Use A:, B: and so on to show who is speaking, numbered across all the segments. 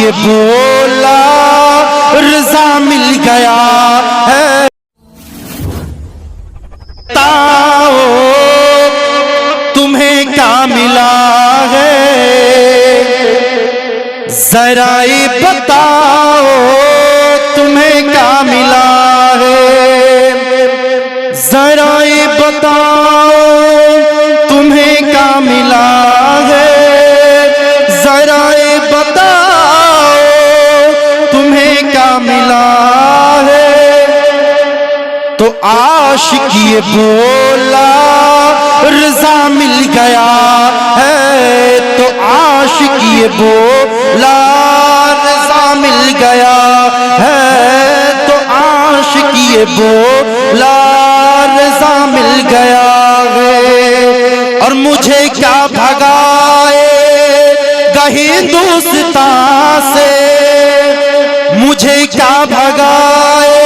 A: کیے بولا رضا مل گیا ہے، بتاؤ تمہیں کیا ملا ہے، ذرا یہ بتاؤ تمہیں کیا ملا ہے، ذرا یہ بتاؤ تمہیں کیا ملا ہے، ذرا یہ بتاؤ تمہیں کیا ملا ہے، تو عاشق یہ بولا رضا مل گیا ہے، تو عاشق یہ بولا رضا مل گیا ہے، تو عاشق یہ بولا رضا مل گیا ہے، اور مجھے کیا بھگائے گا ہندوستان سے، مجھے کیا بھگائے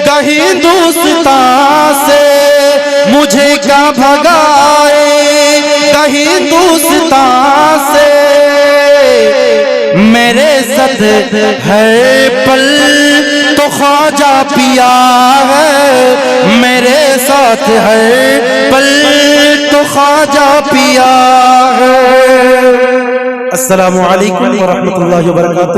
A: گا ہندوستان سے، مجھے کیا بھگائے گا ہندوستان سے، میرے ساتھ ہے پل تو خواجہ پیا ہے، میرے ساتھ ہے پل تو خواجہ پیا ہے۔ السلام علیکم ورحمۃ اللہ وبرکاتہ۔